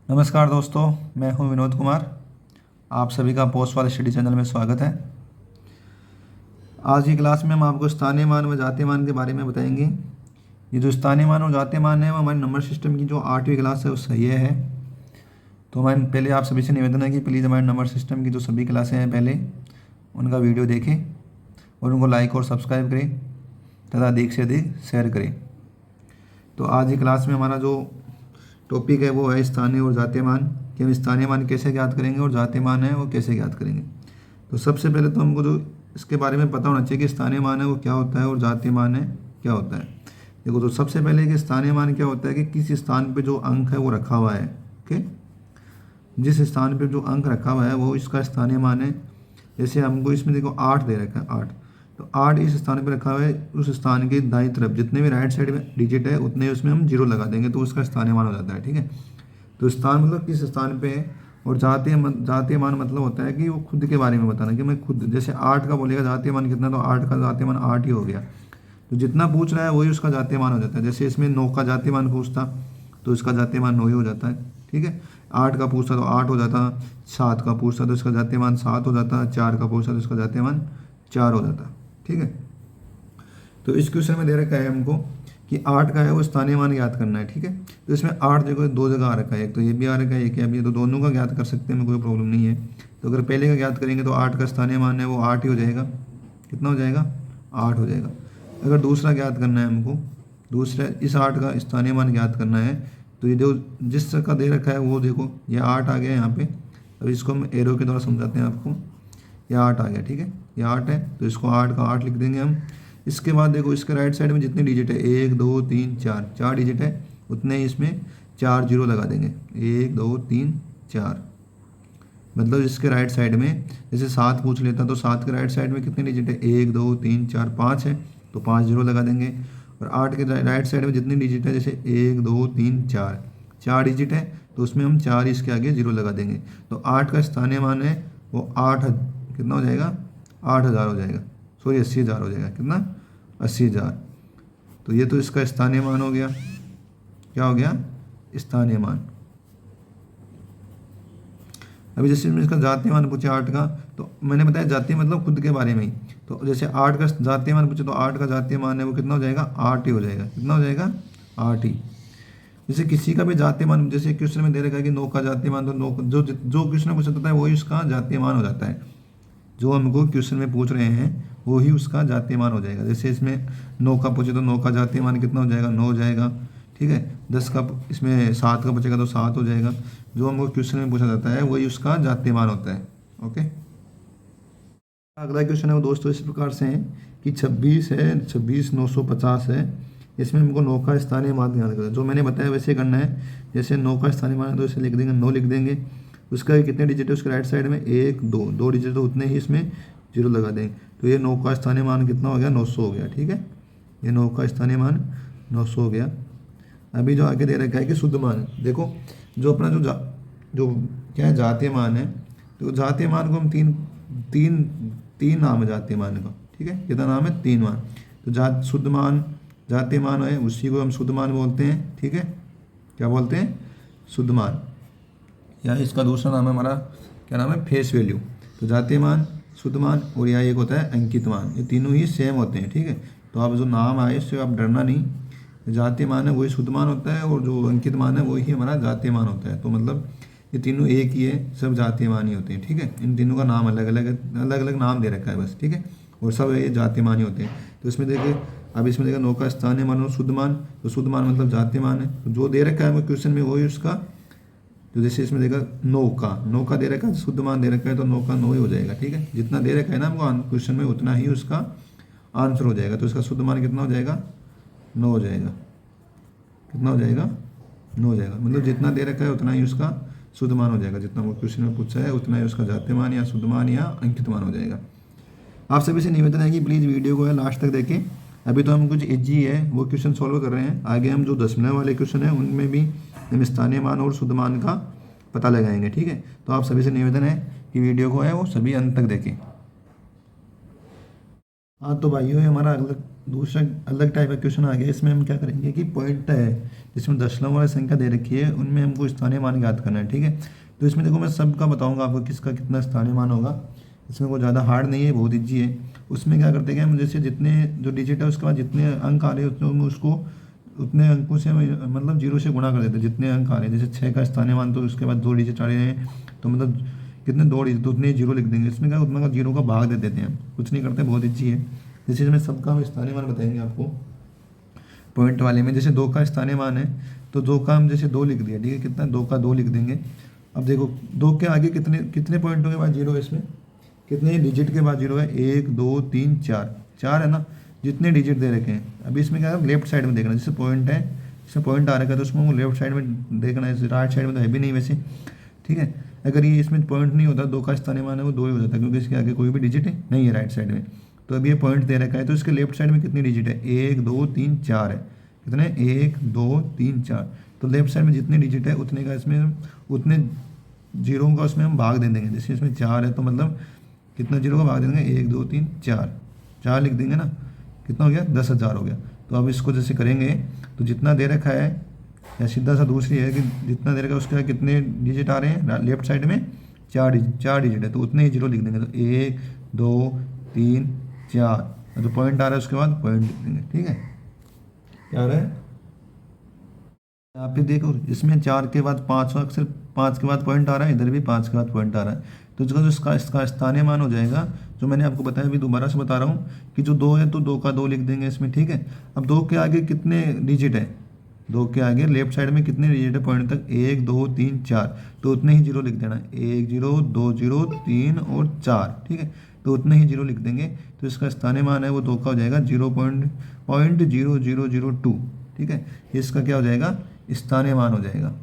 नमस्कार दोस्तों, मैं हूं विनोद कुमार। आप सभी का पोस्ट वाले स्टडी चैनल में स्वागत है। आज की क्लास में हम आपको स्थानीय मान व जातीय मान के बारे में बताएंगे। ये जो स्थानीय मान और जातीय मान है वो हमारे नंबर सिस्टम की जो 8वीं क्लास है उससे ये है। तो हमारे पहले आप सभी से निवेदन है कि प्लीज़ हमारे नंबर सिस्टम की जो सभी क्लासें हैं पहले उनका वीडियो देखें और उनको लाइक और सब्सक्राइब करें तथा अधिक से अधिक शेयर करें। तो आज की क्लास में हमारा जो टॉपिक है वो है स्थानीय और जातीय मान, कि हम स्थानीय मान कैसे ज्ञात करेंगे और जातीय मान है वो कैसे ज्ञात करेंगे। तो सबसे पहले तो हमको जो इसके बारे में पता होना चाहिए कि स्थानीय मान है वो क्या होता है और जातीय मान है क्या होता है। देखो, तो सबसे पहले कि स्थानीय मान क्या होता है कि किस स्थान पे जो अंक है वो रखा हुआ है। ओके, जिस स्थान पे जो अंक रखा हुआ है वो इसका स्थानीय मान है। जैसे हमको इसमें देखो 8 दे रखा है, 8, तो 8 इस स्थान पे रखा हुआ है। उस स्थान के दाईं तरफ जितने भी राइट साइड में डिजिट है उतने उसमें हम जीरो लगा देंगे तो उसका स्थानीय मान हो जाता है। ठीक है, तो स्थान मतलब किस स्थान पे है। और जातीय मान मतलब होता है कि वो खुद के बारे में बताना, कि मैं खुद, जैसे 8 का बोलेगा जातीय मान कितना, तो 8 का जातीय मान 8 ही हो गया। तो जितना पूछ रहा है वही उसका जातीय मान हो जाता है। जैसे इसमें 9 का जातीय मान पूछता तो इसका जातीय मान 9 ही हो जाता है। ठीक है, 8 का पूछता तो 8 हो जाता, 7 का पूछता तो इसका जातीय मान 7 हो जाता, 4 का पूछता तो इसका जातीय मान 4 हो जाता। ठीक है, तो इस क्वेश्चन में दे रखा है हमको कि 8 का है वो स्थानीय मान ज्ञात करना है। ठीक है, तो इसमें 8 देखो दो जगह आ रखा है, एक तो ये भी आ रखा है, एक ये, तो दोनों का ज्ञात कर सकते हैं, कोई प्रॉब्लम नहीं है। तो अगर पहले का ज्ञात करेंगे तो 8 का स्थानीय मान है वो 8 ही हो जाएगा। कितना हो जाएगा? 8 हो जाएगा। अगर दूसरा ज्ञात करना है हमको, दूसरा इस 8 का स्थानीय मान ज्ञात करना है, तो ये जो जिस का दे रखा है वो देखो ये 8 आ गया यहाँ पे। अब इसको हम एरो के द्वारा समझाते हैं आपको। ये 8 आ गया। ठीक है, ये 8 है तो इसको 8 का 8 लिख देंगे हम। इसके बाद देखो इसके राइट साइड में जितने डिजिट है 1 2 3 4, 4 डिजिट है, उतने ही इसमें 4 जीरो लगा देंगे। 1 2 3 4, मतलब इसके राइट साइड में जैसे 7 पूछ लेता तो 7 के राइट साइड में कितने डिजिट है, 1 2 3 4 5 है, तो 5 जीरो लगा देंगे। और 8 के राइट साइड में जितने डिजिट है, जैसे 1 2 3 4, 4 डिजिट है तो उसमें हम 4 इसके आगे जीरो लगा देंगे। तो 8 का स्थानीय मान है वो 8, कितना हो जाएगा? 8000 हो जाएगा, सॉरी 80,000 हो जाएगा। कितना? 80,000। तो ये तो इसका स्थानीय मान हो गया। क्या हो गया? स्थानीय मान। अभी जैसे इसका जातीय मान पूछे 8 का, तो मैंने बताया जातीय मतलब खुद के बारे में ही। तो जैसे 8 का जातीय मान पूछे तो 8 का जातीय मान है वो कितना हो जाएगा? 8 ही हो जाएगा। कितना हो जाएगा? 8 ही। जैसे किसी का भी जातीय मान, जैसे क्वेश्चन में दे रखा है कि 9 का जातीय मान, तो 9 जो जो क्वेश्चन में पूछा जाता है वही उसका जातीय मान हो जाता है। जो हमको क्वेश्चन में पूछ रहे हैं वो ही उसका जातीय मान हो जाएगा। जैसे इसमें 9 का पूछे तो 9 का जातीय मान कितना हो जाएगा? 9 हो जाएगा। ठीक है, 10 का, इसमें 7 का पूछेगा तो 7 हो जाएगा। जो हमको क्वेश्चन में पूछा जाता है वही उसका जातीय मान होता है। ओके, अगला क्वेश्चन है वो दोस्तों इस प्रकार से है कि 26 है, 26,950 है, इसमें हमको 9 का स्थानीय मान ज्ञात करना है। जो मैंने बताया वैसे करना है। जैसे 9 का स्थानीय मान है तो इसे लिख देंगे 9 लिख देंगे। उसका कितने डिजिट है उसके राइट साइड में? 1 2, 2 डिजिट तो उतने ही इसमें जीरो लगा देंगे। तो ये 9 का स्थानीय मान कितना हो गया? 900 हो गया। ठीक है, ये 9 का स्थानीय मान 900 हो गया। अभी जो आगे दे रखा है कि शुद्ध मान, देखो जो अपना जो क्या है जातीय मान है, तो जातीय मान को हम तीन तीन नाम है जातीय मान का। ठीक है, कितना नाम है? 3 मान। तो शुद्ध मान, जातीय मान है उसी को हम शुद्ध मान बोलते हैं। ठीक है, क्या बोलते हैं? शुद्ध मान, या इसका दूसरा नाम है हमारा, क्या नाम है? Face value. तो जातीय मान, शुद्ध मान और यहाँ एक होता है अंकित मान, ये तीनों ही सेम होते हैं। ठीक है, तो आप जो नाम आए इससे आप डरना नहीं। जातीय मान है वही शुद्ध मान होता है और जो अंकित मान है वही हमारा जातीय मान होता है। तो मतलब ये तीनों एक ही है, सब जातीय मान ही होते हैं। ठीक है, इन तीनों का नाम अलग अलग नाम दे रखा है बस। ठीक है, और सब ये जातीय मान ही होते हैं। तो इसमें देखिए, अब इसमें देखिए 9 का स्थानीय मान और शुद्ध मान, तो शुद्ध मान मतलब जातीय मान है। तो जो दे रखा है क्वेश्चन में वही उसका, तो जैसे इसमें देखा 9 का दे रखा है, शुद्ध मान दे रखा है, तो 9 का 9 ही हो जाएगा। ठीक है, जितना दे रखा है ना हमको क्वेश्चन में उतना ही उसका आंसर हो जाएगा। तो इसका शुद्ध मान कितना हो जाएगा? 9 हो जाएगा। कितना हो जाएगा? 9 हो जाएगा। मतलब जितना दे रखा है उतना ही उसका शुद्ध मान हो जाएगा। जितना वो क्वेश्चन में पूछा है उतना ही उसका जातीय मान या शुद्ध मान या अंकित मान हो जाएगा। आप सभी से निवेदन है कि प्लीज़ वीडियो को है लास्ट तक देखें। अभी तो हम कुछ इजी है वो क्वेश्चन सॉल्व कर रहे हैं, आगे हम जो 10 मिनट वाले क्वेश्चन है उनमें भी हम स्थानीय मान और शुद्ध मान का पता लगाएंगे। ठीक है, तो आप सभी से निवेदन है कि वीडियो को है वो सभी अंत तक देखें। हाँ तो भाइयों, ये हमारा अलग दूसरा अलग टाइप का क्वेश्चन आ गया। इसमें हम क्या करेंगे कि पॉइंट है जिसमें दशमलव वाली संख्या दे रखी है, उनमें हमको स्थानीय मान ज्ञात करना है। ठीक है, तो इसमें देखो मैं सबका बताऊंगा आपको किसका कितना स्थानीय मान होगा। इसमें कोई ज़्यादा हार्ड नहीं है, बहुत ईजी है। उसमें क्या करते हैं कि हम जैसे जितने जो डिजिट है उसके बाद जितने अंक आ रहे हैं उतने उसको उतने अंकों से मतलब जीरो से गुणा कर देते हैं। जितने अंक आ रहे हैं, जैसे 6 का स्थानीय मान तो उसके बाद 2 डिजिट आ रहे हैं, तो मतलब कितने 2 डिजिट तो उतने जीरो लिख देंगे। इसमें क्या उतना का जीरो का भाग दे देते हैं, कुछ नहीं करते, बहुत ईजी है। जैसे इसमें सबका हम स्थानीय मान बताएंगे आपको पॉइंट वाले में। जैसे 2 का स्थानीय मान है तो 2 का हम जैसे 2 लिख दिया, ठीक है, कितना 2 का 2 लिख देंगे। अब देखो 2 के आगे कितने कितने पॉइंटों के बाद जीरो है, इसमें कितने डिजिट के बाद जीरो है, 1 2 3 4, 4 है ना, जितने डिजिट दे रखे हैं। अभी इसमें क्या है, लेफ्ट साइड में देखना, जैसे पॉइंट है, जैसे पॉइंट आ रखा है तो उसमें वो लेफ्ट साइड में देखना है, राइट साइड में तो है भी नहीं वैसे। ठीक है, अगर ये इसमें पॉइंट नहीं होता, 2 का स्थानीय मान है वो 2 ही हो जाता, क्योंकि इसके आगे कोई भी डिजिट नहीं है राइट साइड में। तो अभी ये पॉइंट दे रखा है तो इसके लेफ्ट साइड में कितनी डिजिट है, 1 2 3 4 है। कितने, 1 2 3 4। तो लेफ्ट साइड में जितनी डिजिट है उतने का इसमें उतने जीरो का उसमें हम भाग दे देंगे। जैसे इसमें 4 है तो मतलब कितना जीरो का भाग दे देंगे, 1 2 3 4, 4 लिख देंगे ना, कितना हो गया, 10,000 हो गया। तो अब इसको जैसे करेंगे तो जितना दे रखा है, या सीधा सा दूसरी है कि जितना दे रखा है उसके कितने डिजिट आ रहे हैं लेफ्ट साइड में, 4 डिजिट है तो उतने ही जीरो लिख देंगे। तो 1 2 3 4, जो पॉइंट आ रहा है उसके बाद पॉइंट लिख देंगे। ठीक है, क्या आ रहा है यहाँ पे देखो, इसमें 4 के बाद 5 अक्सर 5 के बाद पॉइंट आ रहा है, इधर भी 5 के बाद पॉइंट आ रहा है। तो जो इसका स्थानीय मान हो जाएगा, जो मैंने आपको बताया, अभी दोबारा से बता रहा हूँ कि जो 2 है तो 2 का 2 लिख देंगे इसमें। ठीक है, अब 2 के आगे कितने डिजिट है, 2 के आगे लेफ्ट साइड में कितने डिजिट है पॉइंट तक, 1 2 3 4, तो उतने ही जीरो लिख देना, 1 0 2 0 3 और 4। ठीक है, तो उतने ही जीरो लिख देंगे। तो इसका स्थानीय मान है वो 2 का हो जाएगा 0.0002। ठीक है, इसका क्या हो जाएगा, स्थानीय मान हो जाएगा।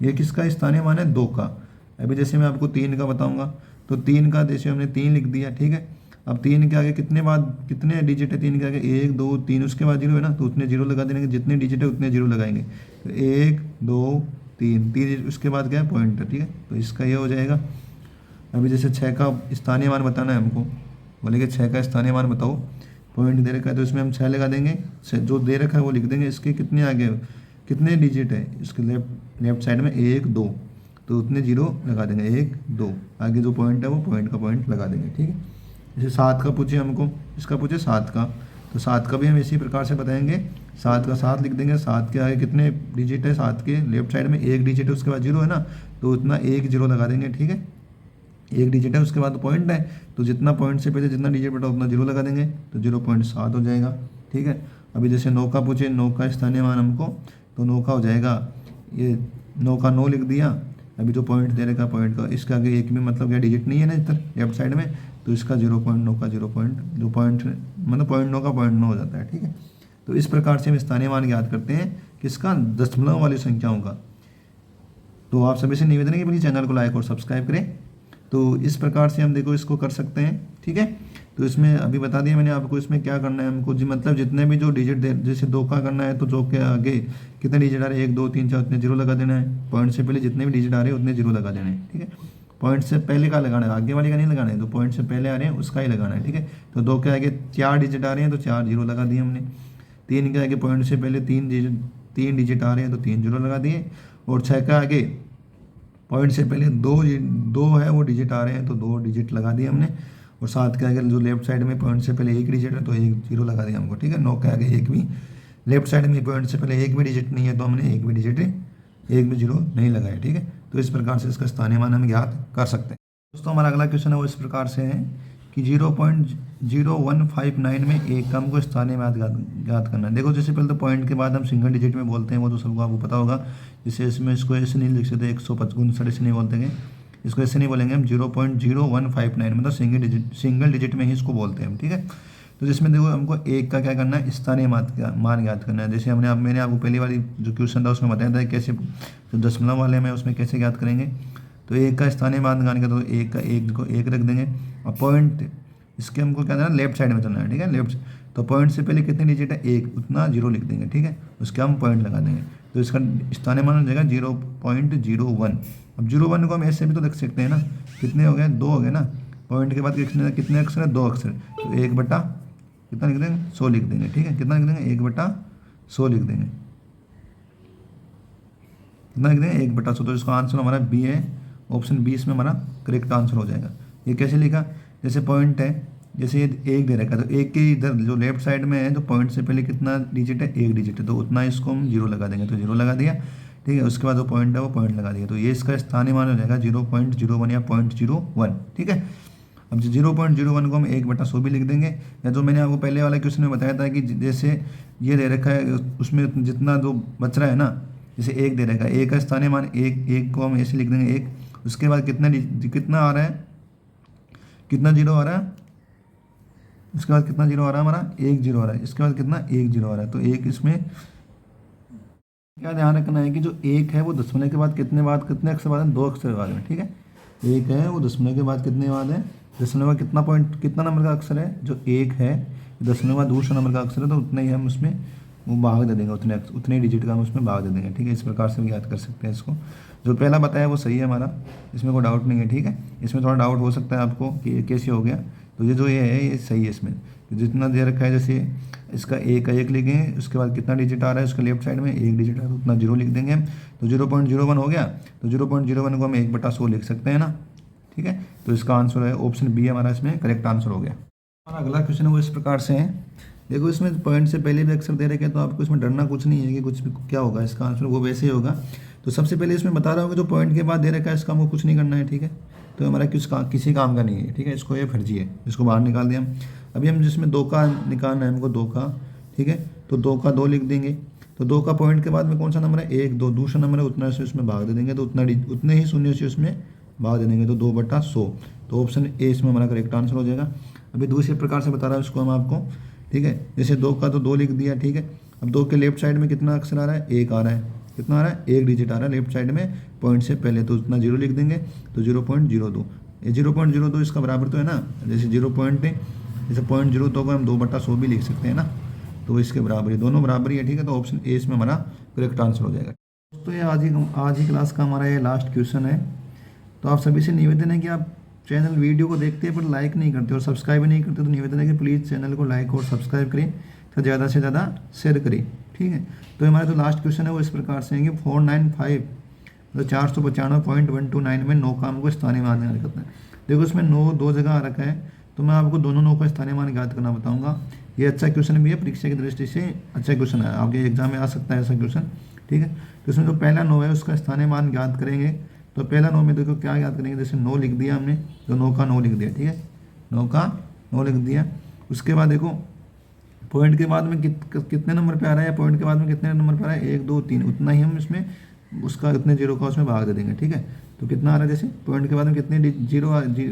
ये किसका स्थानीय मान है, 2 का। अभी जैसे मैं आपको 3 का बताऊंगा, तो 3 का जैसे हमने 3 लिख दिया। ठीक है, अब 3 के आगे कितने डिजिट है, 3 के आगे 1 2 3, उसके बाद जीरो है ना, तो उतने जीरो लगा देंगे, जितने डिजिट है उतने जीरो लगाएंगे। तो 1 2 3 3, उसके बाद क्या है, पॉइंट है। ठीक है, तो इसका ये हो जाएगा। अभी जैसे 6 का स्थानीय मान बताना है हमको, बोले कि 6 का स्थानीय मान बताओ, पॉइंट दे रखा है तो इसमें हम 6 लगा देंगे, जो दे रखा है वो लिख देंगे। इसके कितने आगे कितने डिजिट है, इसके लेफ्ट साइड में 1 2, तो उतने जीरो लगा देंगे, 1 2, आगे जो पॉइंट है वो पॉइंट का पॉइंट लगा देंगे। ठीक है, जैसे 7 का पूछे हमको, इसका पूछे 7 का, तो 7 का भी हम इसी प्रकार से बताएंगे। 7 का 7 लिख देंगे, 7 के आगे कितने डिजिट है, 7 के लेफ्ट साइड में 1 डिजिट है, उसके बाद जीरो है ना, तो उतना 1 जीरो लगा देंगे। ठीक है, 1 डिजिट है उसके बाद पॉइंट है, तो जितना पॉइंट से पहले जितना डिजिट बेटा उतना जीरो लगा देंगे, तो 0.7 हो जाएगा। ठीक है, अभी जैसे 9 का पूछे, 9 का स्थानीय मान हमको, तो 9 का हो जाएगा, ये 9 का 9 लिख दिया। अभी जो पॉइंट दे रखा पॉइंट का, इसके आगे एक भी मतलब क्या डिजिट नहीं है ना इधर लेफ्ट साइड में, तो इसका 0.9 का 0 पॉइंट मतलब 0.9 का 0.9 हो जाता है। ठीक है, तो इस प्रकार से हम स्थानीय मान याद करते हैं किसका, दशमलव वाली संख्याओं का। तो आप सभी से निवेदन है कि प्लीज़ चैनल को लाइक और सब्सक्राइब करें। तो इस प्रकार से हम देखो इसको कर सकते हैं। ठीक है, तो इसमें अभी बता दिया मैंने आपको, इसमें क्या करना है हमको जी, मतलब जितने भी जो डिजिट दे, जैसे 2 का करना है तो 2 के आगे कितने डिजिट आ रहे हैं, 1 2 3 4, उतने जीरो लगा देना है। पॉइंट से पहले जितने भी डिजिट आ रहे हैं उतने जीरो लगा देना है। ठीक है, पॉइंट से पहले का लगाना है, आगे वाले का नहीं लगाना है, तो पॉइंट से पहले आ रहे हैं उसका ही लगाना है। ठीक है, तो 2 के आगे 4 डिजिट आ रहे हैं तो 4 जीरो लगा दिए हमने। 3 के आगे पॉइंट से पहले 3 डिजिट आ रहे हैं तो 3 जीरो लगा दिए। और 6 के आगे पॉइंट से पहले 2 है वो डिजिट आ रहे हैं तो 2 डिजिट लगा दिए हमने। और 7 के आगे जो लेफ्ट साइड में पॉइंट से पहले 1 डिजिट है तो 1 जीरो लगा दिया हमको। ठीक है, 9 के आगे 1 भी, लेफ्ट साइड में पॉइंट से पहले 1 भी डिजिट नहीं है तो हमने 1 भी जीरो नहीं लगाया। ठीक है, तो इस प्रकार से इसका स्थानीय मान हम ज्ञात कर सकते हैं। दोस्तों हमारा अगला क्वेश्चन है वो इस प्रकार से है कि 0.0159 में एक का हमको स्थानीय मान ज्ञात करना है। देखो जैसे पहले तो पॉइंट के बाद हम सिंगल डिजिट में बोलते हैं, वो तो सबको आपको पता होगा। जैसे इसमें इसको ऐसे नहीं लिख सकते, 155 ऐसे नहीं बोलते हैं, इसको ऐसे नहीं बोलेंगे हम, 0.0159 मतलब सिंगल डिजिट में ही इसको बोलते हैं हम। ठीक है, तो जिसमें देखो हमको एक का क्या करना है, स्थानीय मान ज्ञात करना है। जैसे मैंने आपको पहली वाली जो क्वेश्चन था उसमें बताया था कैसे, जो दशमलव वाले में उसमें कैसे ज्ञात करेंगे। तो एक का स्थानीय मान ज्ञात का, तो एक का एक को एक रख देंगे, और पॉइंट इसके हमको क्या करना है, लेफ्ट साइड में चलना है। ठीक है, लेफ्ट, तो पॉइंट से पहले कितनी डिजिट है, 1, उतना जीरो लिख देंगे। ठीक है, उसके हम पॉइंट लगा देंगे, तो इसका स्थानीय मान हो जाएगा 0.01। अब 0.1 को हम ऐसे भी तो लिख सकते हैं ना, कितने हो गए, 2 हो गए ना, पॉइंट के बाद कितने अक्षर है, 2 अक्षर, तो 1/, कितना लिख देंगे, 100 लिख देंगे। ठीक है, कितना लिख देंगे, 1/100 लिख देंगे। कितना लिख देंगे, 1/100। तो इसका आंसर हमारा बी है, ऑप्शन बी इसमें हमारा करेक्ट आंसर हो जाएगा। ये कैसे लिखा, जैसे पॉइंट है, जैसे ये 1 दे रखा है, तो 1 के इधर जो लेफ्ट साइड में है, तो पॉइंट से पहले कितना डिजिट है, 1 डिजिट है, तो उतना इसको हम 0 लगा देंगे, तो 0 लगा दिया। ठीक है, उसके बाद जो पॉइंट है वो पॉइंट लगा दिया, तो ये इसका स्थानीय मान हो जाएगा 0.01 या 0.01। ठीक है, अब 0.01 को हम 1/100 भी लिख देंगे, या जो मैंने आपको पहले वाला क्वेश्चन में बताया था कि जैसे ये दे रखा है उसमें जितना जो बच रहा है ना, जैसे 1 दे रखा है, 1 का स्थानीय मान 1 को हम ऐसे लिख देंगे 1, उसके बाद कितना आ रहा है, कितना 0 आ रहा है, उसके बाद कितना 0 आ रहा है, हमारा 1 0 आ रहा है, इसके बाद कितना 1 0 आ रहा है। तो एक इसमें क्या ध्यान रखना है कि जो 1 है वो दशमलव के बाद कितने अक्षर बाद है, 2 अक्षर बाद में। ठीक है, 1 है वो दशमलव के बाद कितने बाद है, दशमलव का कितना नंबर का अक्षर है, जो 1 है दशमलव का दूसरा नंबर का अक्षर है, तो उतना ही हम उसमें वो भाग दे देंगे, उतने डिजिट का हम उसमें भाग दे देंगे। ठीक है, इस प्रकार से भी याद कर सकते हैं इसको। जो पहला बताया वो सही है हमारा, इसमें कोई डाउट नहीं है। ठीक है, इसमें थोड़ा डाउट हो सकता है आपको कि ये कैसे हो गया, तो ये जो ये है ये सही है। इसमें जितना दे रखा है, जैसे इसका 1 लिखेंगे, उसके बाद कितना डिजिट आ रहा है, उसके लेफ्ट साइड में 1 डिजिट आ रहा है, तो उतना 0 लिख देंगे हम, तो 0.01 हो गया। तो 0.01 को हम 1/100 लिख सकते हैं ना। ठीक है, तो इसका आंसर है ऑप्शन बी हमारा इसमें करेक्ट आंसर हो गया। हमारा अगला क्वेश्चन है वो इस प्रकार से है, देखो इसमें पॉइंट से पहले भी अक्षर दे रखे हैं, तो आपको इसमें डरना कुछ नहीं है कि कुछ भी क्या होगा, इसका आंसर वो वैसे ही होगा। तो सबसे पहले इसमें बता रहा हूँ कि जो पॉइंट के बाद दे रखा है इसका हमको कुछ नहीं करना है। ठीक है, तो हमारा किसी काम का नहीं है। ठीक है, इसको ये फर्जी है, इसको बाहर निकाल दिया हम। अभी हम जिसमें 2 का निकालना है हमको, 2 का। ठीक है, तो 2 का 2 लिख देंगे, तो 2 का पॉइंट के बाद में कौन सा नंबर है, 1 2, दूसरा नंबर है, उतना से उसमें भाग दे देंगे, तो उतने ही शून्य से उसमें भाग दे देंगे, तो 2/100। तो ऑप्शन ए इसमें हमारा करेक्ट आंसर हो जाएगा। अभी दूसरे प्रकार से बता रहा हूँ इसको हम आपको। ठीक है, जैसे 2 का तो 2 लिख दिया। ठीक है, अब 2 के लेफ्ट साइड में कितना अक्षर आ रहा है, 1 आ रहा है, कितना आ रहा है, 1 डिजिट आ रहा है लेफ्ट साइड में पॉइंट से पहले, तो उतना 0 लिख देंगे, तो 0.02। ये 0.02 इसका बराबर तो है ना, जैसे 0.02 को हम 2/100 भी लिख सकते हैं ना, तो इसके बराबर ही, दोनों बराबर ही है। ठीक है, तो ऑप्शन ए इसमें हमारा करेक्ट आंसर हो जाएगा। तो ये आज ही क्लास का हमारा ये लास्ट क्वेश्चन है। तो आप सभी से निवेदन है कि आप चैनल वीडियो को देखते हैं पर लाइक नहीं करते और सब्सक्राइब नहीं करते, तो निवेदन है कि प्लीज़ चैनल को लाइक और सब्सक्राइब करें, तो ज़्यादा से ज़्यादा शेयर करें। ठीक है, तो हमारा जो लास्ट क्वेश्चन है वो इस प्रकार से है कि 495 मतलब 495.129 में 9 का हमको स्थानीय मान ज्ञात करना है। देखो इसमें 9 2 जगह आ रखा है, तो मैं आपको दोनों 9 का स्थानीय मान ज्ञात करना बताऊंगा। ये अच्छा क्वेश्चन भी है, परीक्षा की दृष्टि से अच्छा क्वेश्चन है, आपके एग्जाम में आ सकता है ऐसा क्वेश्चन। ठीक है, तो इसमें जो पहला 9 है उसका स्थानीय मान ज्ञात करेंगे। तो पहला 9 में देखो क्या याद करेंगे, जैसे 9 लिख दिया हमने, तो 9 का 9 लिख दिया। ठीक है, 9 का 9 लिख दिया। उसके बाद देखो पॉइंट के बाद में कितने नंबर पे आ रहा है, पॉइंट के बाद में कितने नंबर पे आ रहा है, 1 2 3, उतना ही हम इसमें उसका उतने 0 का उसमें भाग दे देंगे। ठीक है, तो कितना आ रहा है, जैसे पॉइंट के बाद में कितने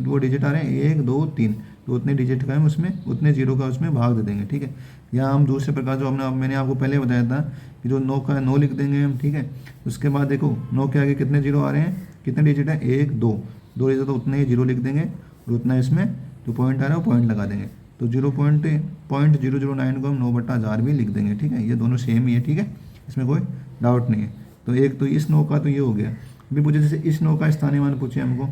वो डिजिट आ रहे हैं, 1 2 3, तो उतने डिजिट का हम उसमें उतने 0 का उसमें भाग दे देंगे। ठीक है, या हम दूसरे प्रकार जो मैंने आपको पहले बताया था कि जो 9 का 9 लिख देंगे हम। ठीक है, उसके बाद देखो 9 के आगे कितने 0 आ रहे हैं, कितने डिजिट है, 1 2 डिजिट, तो उतने ही 0 लिख देंगे और उतना इसमें जो पॉइंट आ रहा है वो पॉइंट लगा देंगे, तो 0.009 को हम 9/1000 भी लिख देंगे। ठीक है, ये दोनों सेम ही है। ठीक है, इसमें कोई डाउट नहीं है। तो एक तो इस 9 का तो ये हो गया। अभी पूछे जैसे इस 9 का स्थानीय मान पूछे हमको,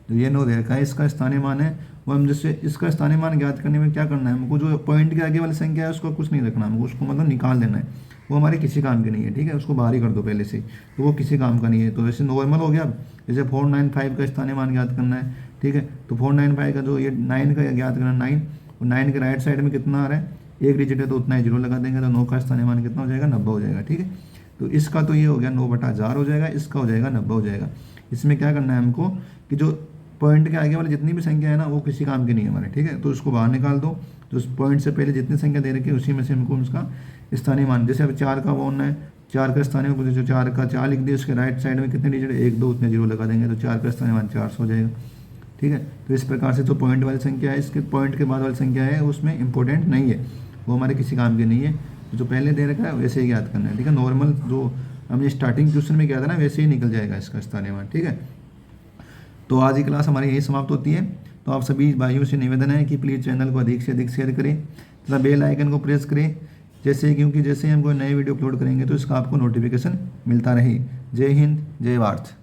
तो ये 9 दे रखा है, इसका स्थानीय मान है वो हम जैसे इसका स्थानीय मान ज्ञात करने में क्या करना है हमको, जो पॉइंट के आगे वाली संख्या है उसको कुछ नहीं रखना हमको, उसको मतलब निकाल देना है, वो हमारे किसी काम की नहीं है। ठीक है, उसको बाहर ही कर दो पहले से, तो वो किसी काम का नहीं है। तो जैसे नॉर्मल हो गया, जैसे 495 का स्थानीय मान ज्ञात करना है। ठीक है, तो 495 का जो ये 9 का ज्ञात करना है 9, और 9 के राइट साइड में कितना आ रहा है, 1 डिजिट है, तो उतना ही 0 लगा देंगे, तो 9 का स्थानीय मान कितना हो जाएगा, 90 हो जाएगा। ठीक है, तो इसका तो ये हो गया 9/1000 हो जाएगा, इसका हो जाएगा 90 हो जाएगा। इसमें क्या करना है हमको कि जो पॉइंट के आगे वाली जितनी भी संख्या है ना वो किसी काम की नहीं है हमारे। ठीक है, तो उसको बाहर निकाल दो, तो उस पॉइंट से पहले जितनी संख्या दे रखी है उसी में से हमको उसका स्थानीय मान, जैसे अब 4 का बोलना है, 4 का स्थानीय मान जो 4 का 4 लिख दिया, उसके राइट साइड में कितने डिजिट, 1 2, उतने 0 लगा देंगे, तो 4 का स्थानीय मान 400 हो जाएगा। ठीक है, तो इस प्रकार से जो पॉइंट वाली संख्या है, इसके पॉइंट के बाद वाली संख्या है उसमें इंपॉर्टेंट नहीं है, वो हमारे किसी काम की नहीं है, जो पहले दे रखा है वैसे ही याद करना है। ठीक है, नॉर्मल जो हमने स्टार्टिंग क्वेश्चन में किया था ना वैसे ही निकल जाएगा इसका स्थानीय मान। ठीक है, तो आज की क्लास हमारी यही समाप्त होती है। तो आप सभी भाइयों से निवेदन है कि प्लीज़ चैनल को अधिक से अधिक शेयर करें तथा बेल आइकन को प्रेस करें, क्योंकि जैसे हम कोई नए वीडियो अपलोड करेंगे तो इसका आपको नोटिफिकेशन मिलता रहे। जय हिंद, जय भारत।